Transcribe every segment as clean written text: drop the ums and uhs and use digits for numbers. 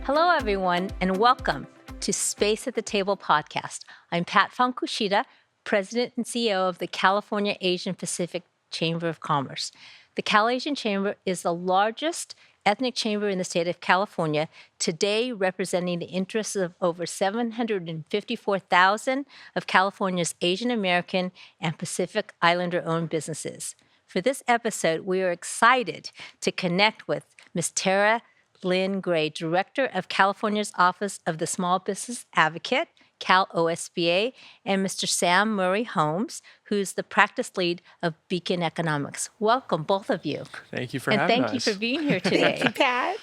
Hello, everyone, and welcome to Space at the Table podcast. I'm Fong Kushida, President and CEO of the California Asian Pacific Chamber of Commerce. The CalAsian Chamber is the largest ethnic chamber in the state of California, today representing the interests of over 754,000 of California's Asian American and Pacific Islander-owned businesses. For this episode, we are excited to connect with Ms. Tara Lynn Gray, Director of California's Office of the Small Business Advocate, CalOSBA, and Mr. Sam Murray Holmes, who's the practice lead of Beacon Economics. Welcome, both of you. Thank you for having us. And thank you for being here today. Thank you, Pat.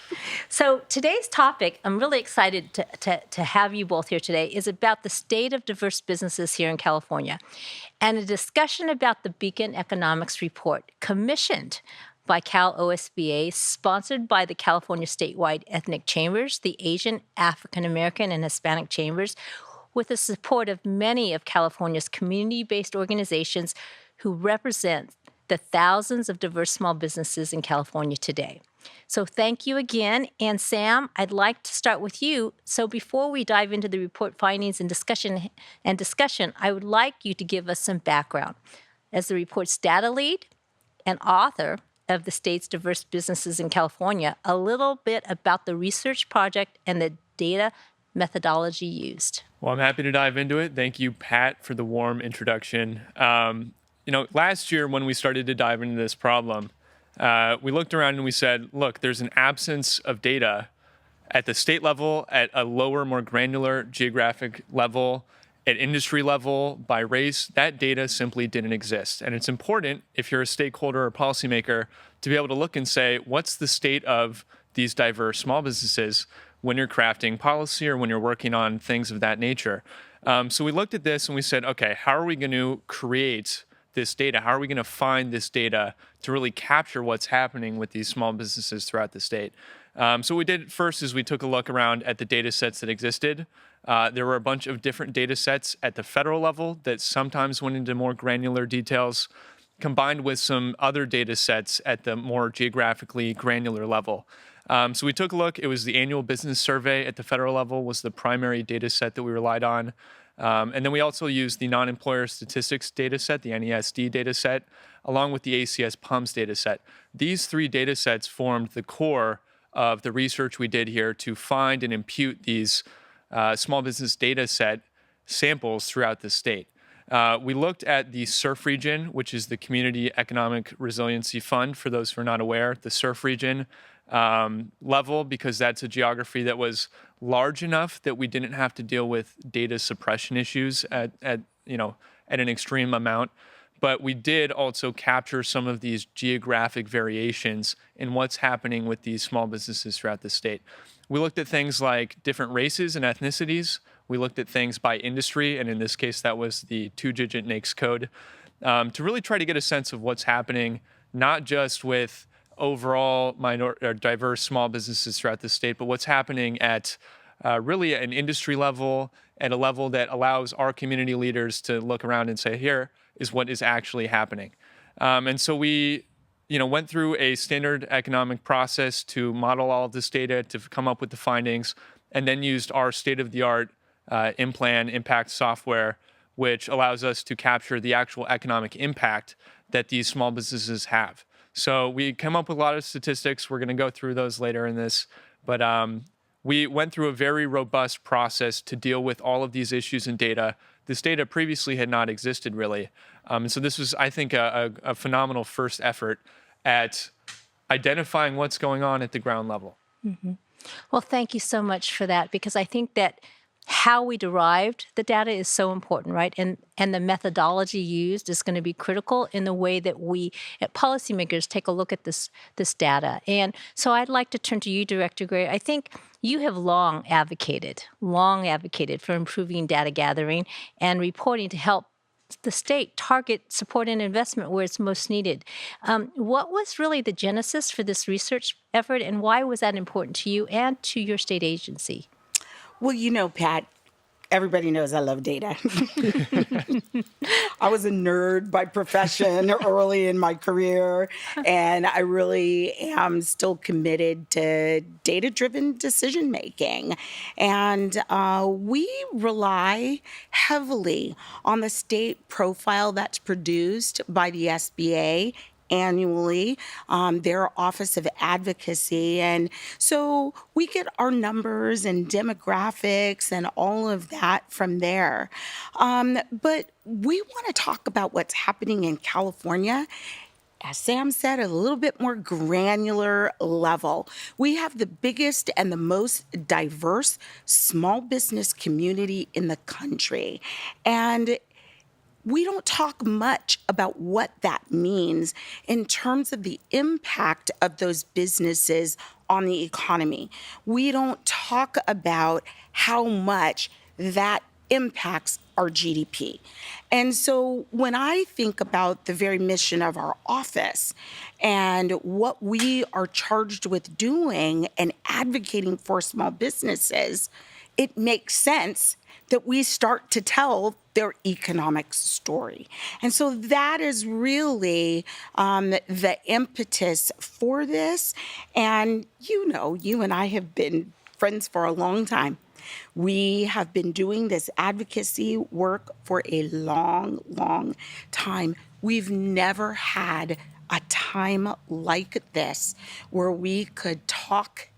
So today's topic, I'm really excited to have you both here today, is about the state of diverse businesses here in California, and a discussion about the Beacon Economics report commissioned by CalOSBA, sponsored by the California Statewide Ethnic Chambers, the Asian, African American, and Hispanic Chambers, with the support of many of California's community-based organizations who represent the thousands of diverse small businesses in California today. So thank you again. And Sam, I'd like to start with you. So before we dive into the report findings and discussion, I would like you to give us some background. As the report's data lead and author of the state's diverse businesses in California, a little bit about the research project and the data methodology used. Well, I'm happy to dive into it. Thank you, Pat, for the warm introduction. Last year when we started to dive into this problem, we looked around and we said, look, there's an absence of data at the state level, at a lower, more granular geographic level, at industry level, by race. That data simply didn't exist. And it's important, if you're a stakeholder or policymaker, to be able to look and say, what's the state of these diverse small businesses when you're crafting policy or when you're working on things of that nature? So we looked at this and we said, okay, how are we going to create this data? How are we going to find this data to really capture what's happening with these small businesses throughout the state? So what we did first is we took a look around at the data sets that existed. There were a bunch of different data sets at the federal level that sometimes went into more granular details, combined with some other data sets at the more geographically granular level. So we took a look. It was the annual business survey at the federal level was the primary data set that we relied on. And then we also used the non-employer statistics data set, the NESD data set, along with the ACS PUMS data set. These three data sets formed the core of the research we did here to find and impute these small business data set samples throughout the state. We looked at the SURF region, which is the Community Economic Resiliency Fund, for those who are not aware, the SURF region level, because that's a geography that was large enough that we didn't have to deal with data suppression issues at an extreme amount. But we did also capture some of these geographic variations in what's happening with these small businesses throughout the state. We looked at things like different races and ethnicities. We looked at things by industry, and in this case, that was the two-digit NAICS code, to really try to get a sense of what's happening, not just with overall diverse small businesses throughout the state, but what's happening at really an industry level, at a level that allows our community leaders to look around and say, here is what is actually happening. And so we went through a standard economic process to model all of this data, to come up with the findings, and then used our state-of-the-art in-plan impact software, which allows us to capture the actual economic impact that these small businesses have. So we come up with a lot of statistics. We're going to go through those later in this. But we went through a very robust process to deal with all of these issues and data. This data previously had not existed, really. So this was, I think, a phenomenal first effort at identifying what's going on at the ground level. Mm-hmm. Well, thank you so much for that, because I think that how we derived the data is so important, right? And the methodology used is going to be critical in the way that we, at policymakers, take a look at this data. And so I'd like to turn to you, Director Gray. I think you have long advocated for improving data gathering and reporting to help the state target support and investment where it's most needed. What was really the genesis for this research effort, and why was that important to you and to your state agency? Well, Pat, everybody knows I love data. I was a nerd by profession early in my career, and I really am still committed to data-driven decision making. And we rely heavily on the state profile that's produced by the SBA annually, their Office of Advocacy. And so we get our numbers and demographics and all of that from there. But we want to talk about what's happening in California. As Sam said, a little bit more granular level. We have the biggest and the most diverse small business community in the country. And we don't talk much about what that means in terms of the impact of those businesses on the economy. We don't talk about how much that impacts our GDP. And so when I think about the very mission of our office and what we are charged with doing and advocating for small businesses, it makes sense that we start to tell their economic story. And so that is really the impetus for this. And you and I have been friends for a long time. We have been doing this advocacy work for a long, long time. We've never had a time like this where we could talk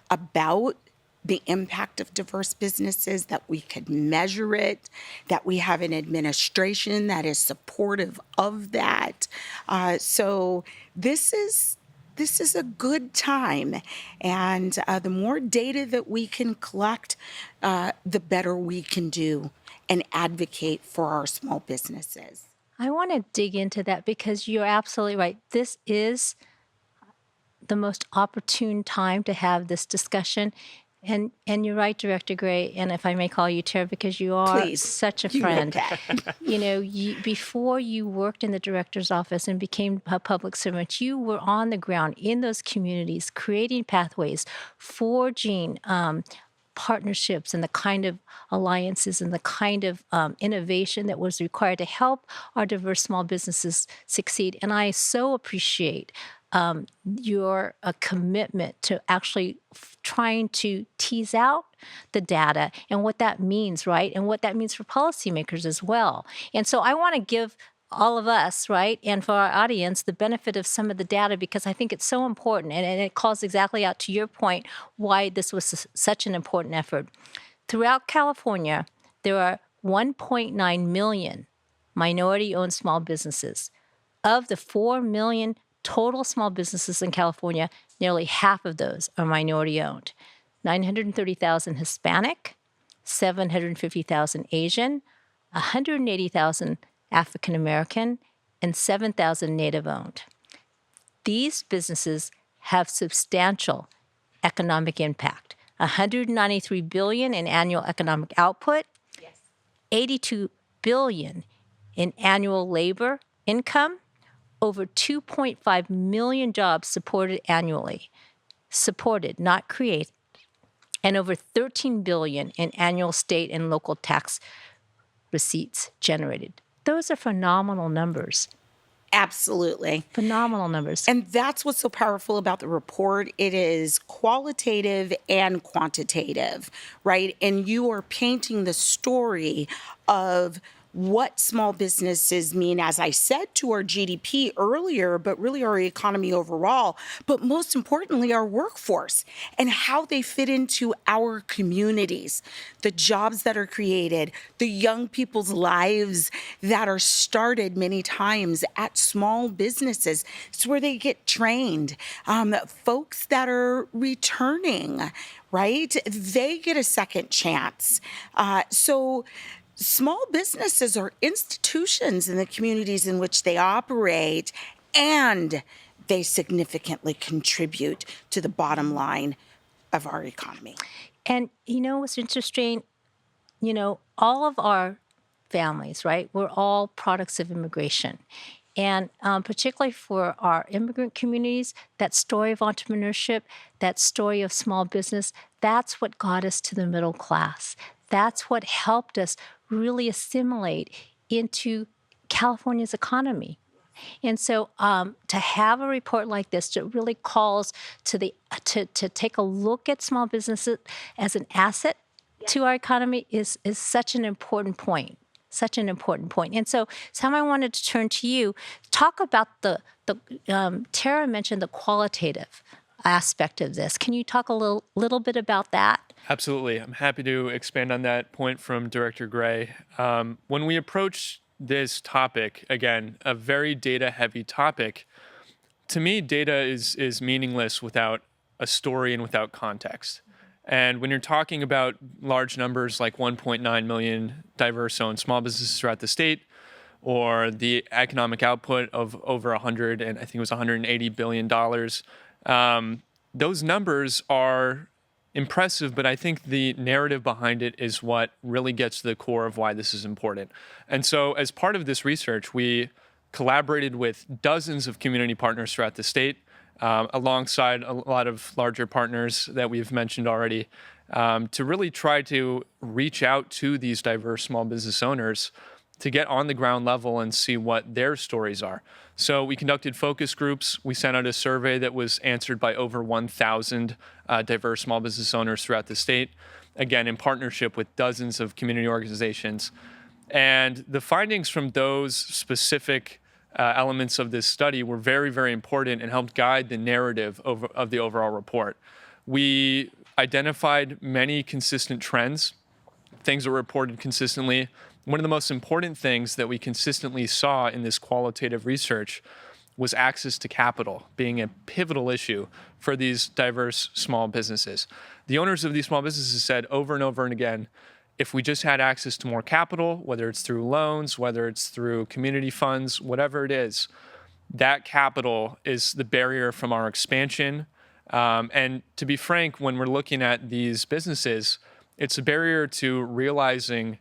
about the impact of diverse businesses, that we could measure it, that we have an administration that is supportive of that. So this is a good time. And the more data that we can collect, the better we can do and advocate for our small businesses. I want to dig into that because you're absolutely right. This is the most opportune time to have this discussion. And you're right, Director Gray, and if I may call you Chair, because you are Please, such a you know friend. that. Before you worked in the director's office and became a public servant, you were on the ground in those communities, creating pathways, forging partnerships and the kind of alliances and the kind of innovation that was required to help our diverse small businesses succeed. And I so appreciate your commitment to actually trying to tease out the data and what that means, right? And what that means for policymakers as well. And so I want to give all of us, right, and for our audience, the benefit of some of the data because I think it's so important. And it calls exactly out to your point why this was such an important effort. Throughout California, there are 1.9 million minority-owned small businesses. Of the 4 million total small businesses in California, nearly half of those are minority-owned. 930,000 Hispanic, 750,000 Asian, 180,000 African American, and 7,000 Native-owned. These businesses have substantial economic impact. $193 billion in annual economic output, yes. $82 billion in annual labor income, over 2.5 million jobs supported annually, supported, not created, and over $13 billion in annual state and local tax receipts generated. Those are phenomenal numbers. Absolutely. Phenomenal numbers. And that's what's so powerful about the report. It is qualitative and quantitative, right? And you are painting the story of what small businesses mean, as I said, to our GDP earlier, but really our economy overall, but most importantly, our workforce and how they fit into our communities, the jobs that are created, the young people's lives that are started many times at small businesses. It's where they get trained. Folks that are returning, right? They get a second chance. So small businesses are institutions in the communities in which they operate, and they significantly contribute to the bottom line of our economy. And what's interesting, all of our families, right, we're all products of immigration. And particularly for our immigrant communities, that story of entrepreneurship, that story of small business, that's what got us to the middle class. that's what helped us really assimilate into California's economy. And so to have a report like this that really calls to take a look at small businesses as an asset to our economy is such an important point. Such an important point. And so, Sam, I wanted to turn to you. Talk about Tara mentioned the qualitative aspect of this. Can you talk a little bit about that? Absolutely. I'm happy to expand on that point from Director Gray. When we approach this topic, again, a very data-heavy topic, to me, data is meaningless without a story and without context. And when you're talking about large numbers like 1.9 million diverse-owned small businesses throughout the state, or the economic output of over 100, and I think it was $180 billion, those numbers are impressive, but I think the narrative behind it is what really gets to the core of why this is important. And so as part of this research, we collaborated with dozens of community partners throughout the state, alongside a lot of larger partners that we've mentioned already, to really try to reach out to these diverse small business owners to get on the ground level and see what their stories are. So we conducted focus groups. We sent out a survey that was answered by over 1,000 diverse small business owners throughout the state, again, in partnership with dozens of community organizations. And the findings from those specific elements of this study were very, very important and helped guide the narrative of the overall report. We identified many consistent trends, things that were reported consistently. One of the most important things that we consistently saw in this qualitative research was access to capital being a pivotal issue for these diverse small businesses. The owners of these small businesses said over and over and again, if we just had access to more capital, whether it's through loans, whether it's through community funds, whatever it is, that capital is the barrier from our expansion. And to be frank, when we're looking at these businesses, it's a barrier to realizing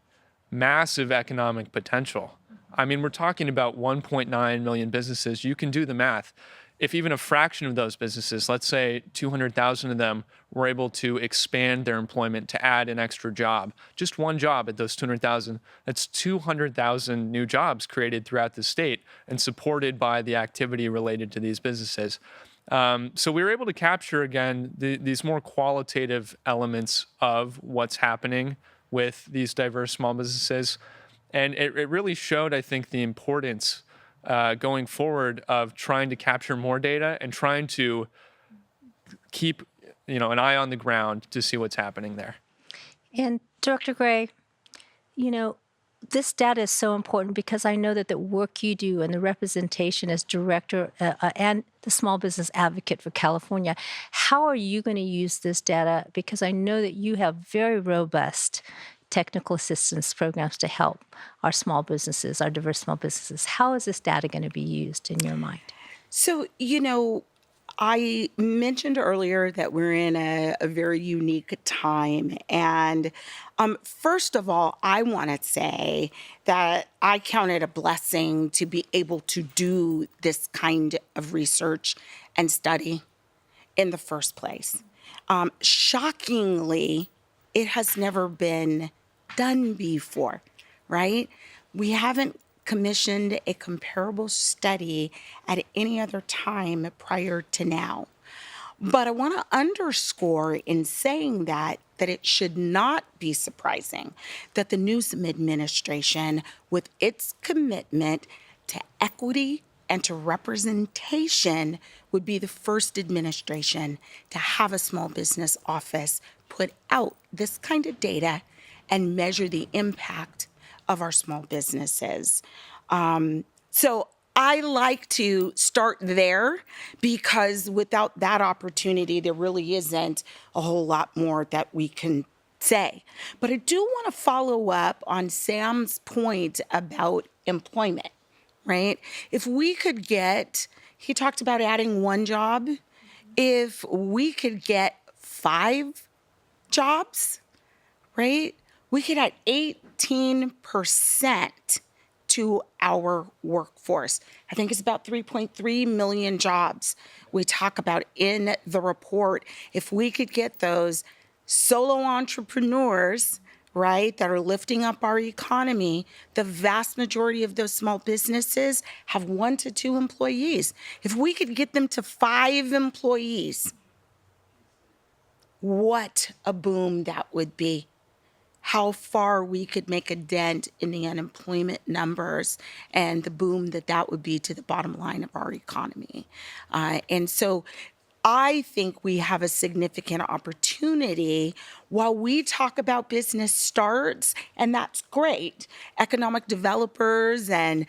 massive economic potential. I mean, we're talking about 1.9 million businesses. You can do the math. If even a fraction of those businesses, let's say 200,000 of them, were able to expand their employment to add an extra job, just one job at those 200,000, that's 200,000 new jobs created throughout the state and supported by the activity related to these businesses. So we were able to capture, again, these more qualitative elements of what's happening with these diverse small businesses. And it really showed, I think, the importance going forward of trying to capture more data and trying to keep an eye on the ground to see what's happening there. And Director Gray, this data is so important because I know that the work you do and the representation as director and the small business advocate for California, how are you going to use this data? Because I know that you have very robust technical assistance programs to help our small businesses, our diverse small businesses. How is this data going to be used in your mind? So, I mentioned earlier that we're in a very unique time. And first of all, I want to say that I count it a blessing to be able to do this kind of research and study in the first place. Shockingly, it has never been done before, right? We haven't commissioned a comparable study at any other time prior to now. But I want to underscore in saying that it should not be surprising that the Newsom administration, with its commitment to equity and to representation, would be the first administration to have a small business office put out this kind of data and measure the impact of our small businesses. So I like to start there because without that opportunity, there really isn't a whole lot more that we can say. But I do want to follow up on Sam's point about employment, right? If we could he talked about adding one job. If we could get 5 jobs, right? We could add 18% to our workforce. I think it's about 3.3 million jobs we talk about in the report. If we could get those solo entrepreneurs, right, that are lifting up our economy, the vast majority of those small businesses have 1 to 2 employees. If we could get them to 5 employees, what a boom that would be. How far we could make a dent in the unemployment numbers and the boom that that would be to the bottom line of our economy. And so I think we have a significant opportunity while we talk about business starts, and that's great. Economic developers and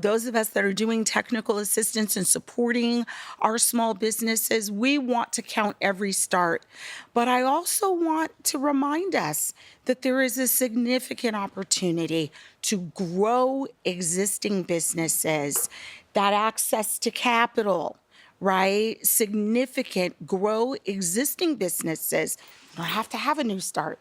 those of us that are doing technical assistance and supporting our small businesses, we want to count every start. But I also want to remind us that there is a significant opportunity to grow existing businesses, that access to capital, right? Significant, grow existing businesses. You don't have to have a new start.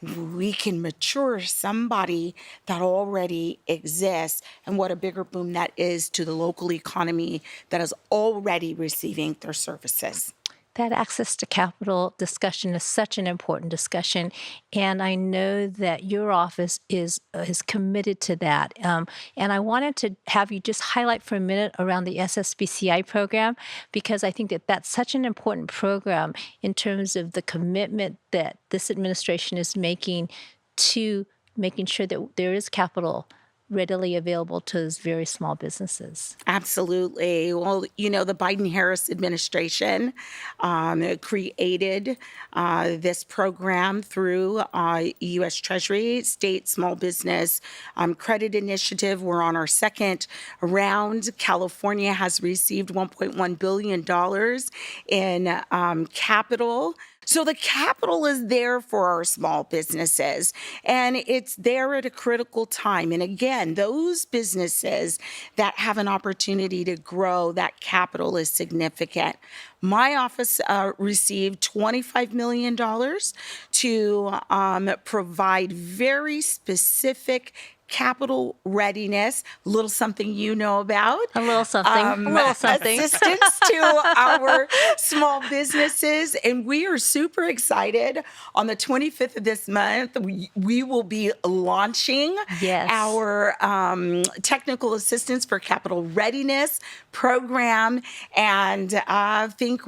We can mature somebody that already exists, and what a bigger boom that is to the local economy that is already receiving their services. That access to capital discussion is such an important discussion, and I know that your office is committed to that. And I wanted to have you just highlight for a minute around the SSBCI program, because I think that that's such an important program in terms of the commitment that this administration is making to making sure that there is capital readily available to those very small businesses. Absolutely. Well, the Biden-Harris administration created this program through U.S. Treasury State Small Business Credit Initiative. We're on our second round. California has received $1.1 billion in capital. So the capital is there for our small businesses, and it's there at a critical time. And again, those businesses that have an opportunity to grow, that capital is significant. My office received $25 million to provide very specific capital readiness, a little something about. A little something. Assistance to our small businesses. And we are super excited. On the 25th of this month, we will be launching our technical assistance for capital readiness program. And I think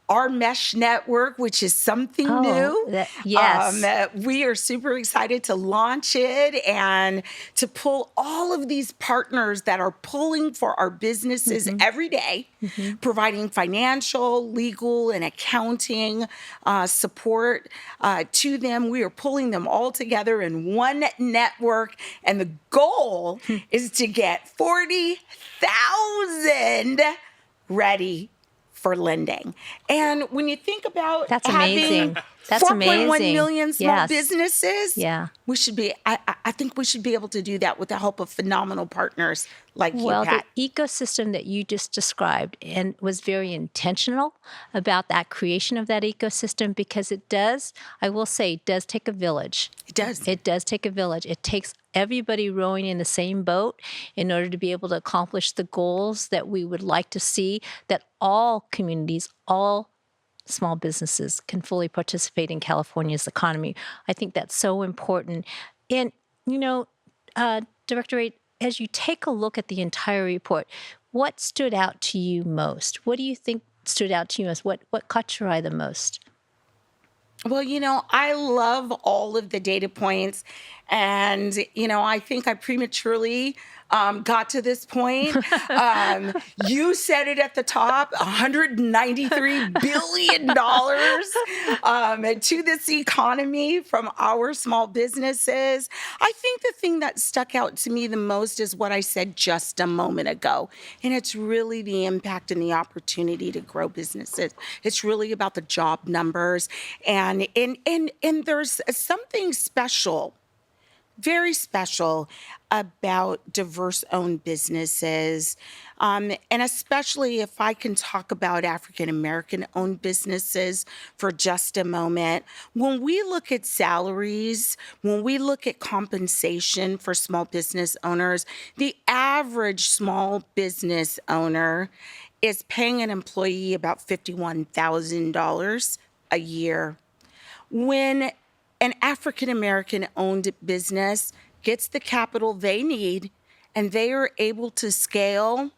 our mesh network, which is something new. We are super excited to launch it and to pull all of these partners that are pulling for our businesses every day, providing financial, legal, and accounting support to them. We are pulling them all together in one network, and the goal is to get 40,000 ready for lending. And when you think about having 4.1 million small businesses, we should be, I think we should be able to do that with the help of phenomenal partners like you, Pat. Well, the ecosystem that you just described and was very intentional about that creation of that ecosystem, because it does, I will say, it does take a village. It does. It does take a village. It takes everybody rowing in the same boat in order to be able to accomplish the goals that we would like to see, that all communities, all small businesses can fully participate in California's economy. I think that's so important. And, Director Ray, as you take a look at the entire report, what stood out to you most? What do you think stood out to you most? What caught your eye the most? Well, I love all of the data points. And, I think I prematurely got to this point. You said it at the top, $193 billion to this economy from our small businesses. I think the thing that stuck out to me the most is what I said just a moment ago. And it's really the impact and the opportunity to grow businesses. It's really about the job numbers. And there's something special, very special about diverse-owned businesses, and especially if I can talk about African-American-owned businesses for just a moment. When we look at salaries, when we look at compensation for small business owners, the average small business owner is paying an employee about $51,000 a year. When an African American owned business gets the capital they need and they are able to scale,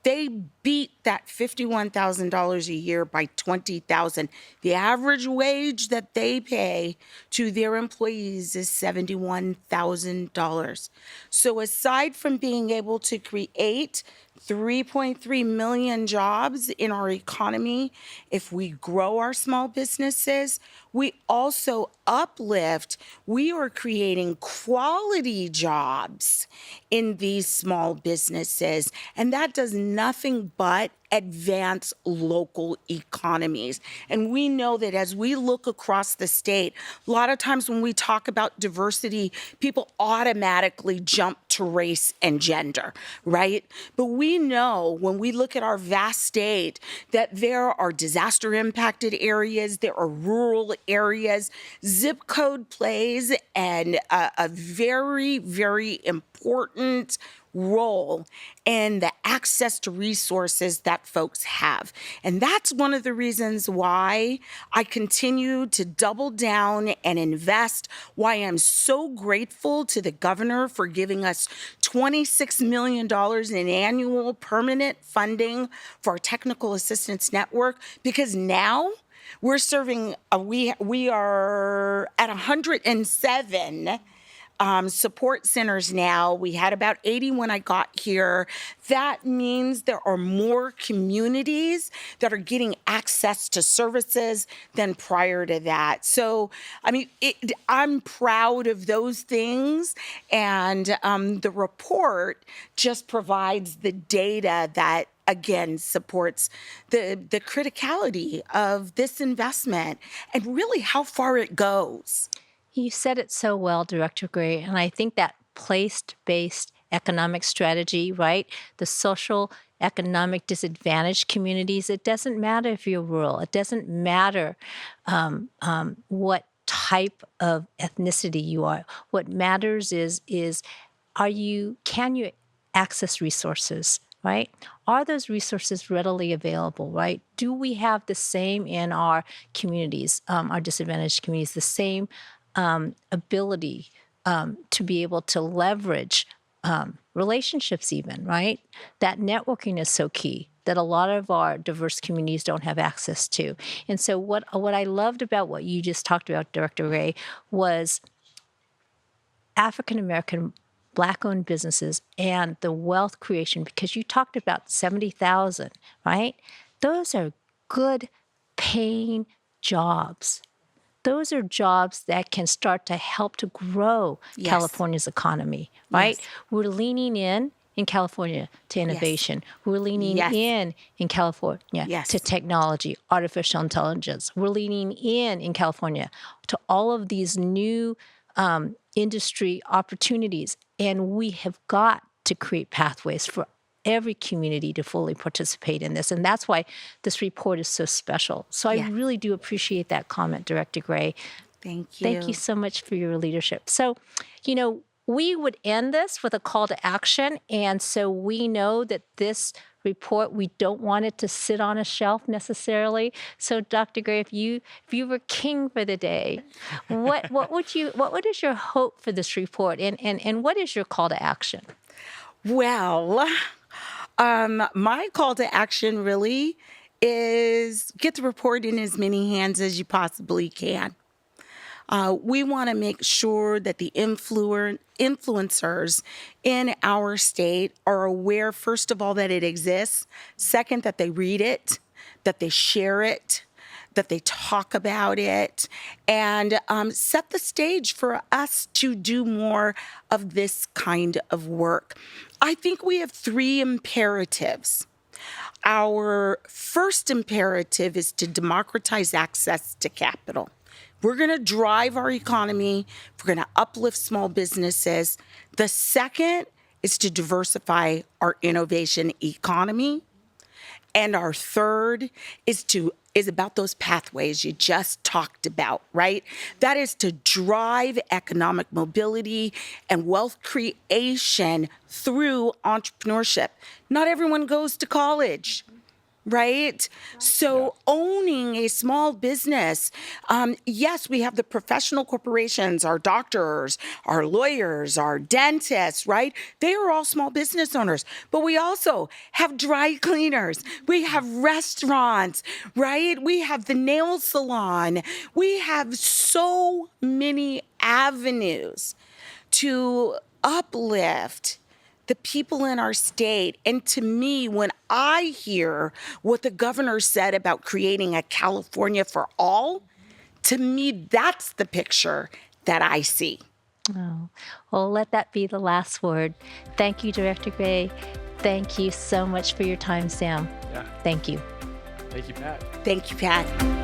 they beat that $51,000 a year by $20,000. The average wage that they pay to their employees is $71,000. So aside from being able to create 3.3 million jobs in our economy, if we grow our small businesses, we also uplift. We are creating quality jobs in these small businesses, and that does nothing but advance local economies. And we know that as we look across the state, a lot of times when we talk about diversity, people automatically jump to race and gender, right? But we know when we look at our vast state that there are disaster impacted areas, there are rural areas. Zip code plays a very, very important role in the access to resources that folks have. And that's one of the reasons why I continue to double down and invest, why I'm so grateful to the governor for giving us $26 million in annual permanent funding for our technical assistance network, because now we're serving, we are at 107 support centers now. We had about 80 when I got here. That means there are more communities that are getting access to services than prior to that. So, I mean, I'm proud of those things. And the report just provides the data that again supports the criticality of this investment and really how far it goes. You said it so well, Director Gray, and I think that place-based economic strategy, right? The social economic disadvantaged communities, it doesn't matter if you're rural. It doesn't matter what type of ethnicity you are. What matters is can you access resources, right? Are those resources readily available, right? Do we have the same in our communities, our disadvantaged communities, the same ability to be able to leverage relationships even, right? That networking is so key that a lot of our diverse communities don't have access to. And so what I loved about what you just talked about, Director Ray, was African-American Black-owned businesses and the wealth creation, because you talked about 70,000, right? Those are good paying jobs. Those are jobs that can start to help to grow California's economy, right? Yes. We're leaning in California to innovation. Yes. We're leaning in California to technology, artificial intelligence. We're leaning in California to all of these new industry opportunities. And we have got to create pathways for every community to fully participate in this. And that's why this report is so special. So I really do appreciate that comment, Director Gray. Thank you. Thank you so much for your leadership. So, we would end this with a call to action. And so we know that this report, we don't want it to sit on a shelf necessarily. So Dr. Gray, if you were king for the day, what is your hope for this report? And what is your call to action? Well, my call to action really is get the report in as many hands as you possibly can. We want to make sure that the influencers in our state are aware, first of all, that it exists. Second, that they read it, that they share it, that they talk about it, and set the stage for us to do more of this kind of work. I think we have three imperatives. Our first imperative is to democratize access to capital. We're going to drive our economy. We're going to uplift small businesses. The second is to diversify our innovation economy. And our third is about those pathways you just talked about, right? That is to drive economic mobility and wealth creation through entrepreneurship. Not everyone goes to college. right? So owning a small business, yes, we have the professional corporations, our doctors, our lawyers, our dentists, right? They are all small business owners. But we also have dry cleaners. We have restaurants, right? We have the nail salon. We have so many avenues to uplift the people in our state. And to me, when I hear what the governor said about creating a California for all, to me, that's the picture that I see. Oh, well, let that be the last word. Thank you, Director Gray. Thank you so much for your time, Sam. Yeah. Thank you. Thank you, Pat. Thank you, Pat.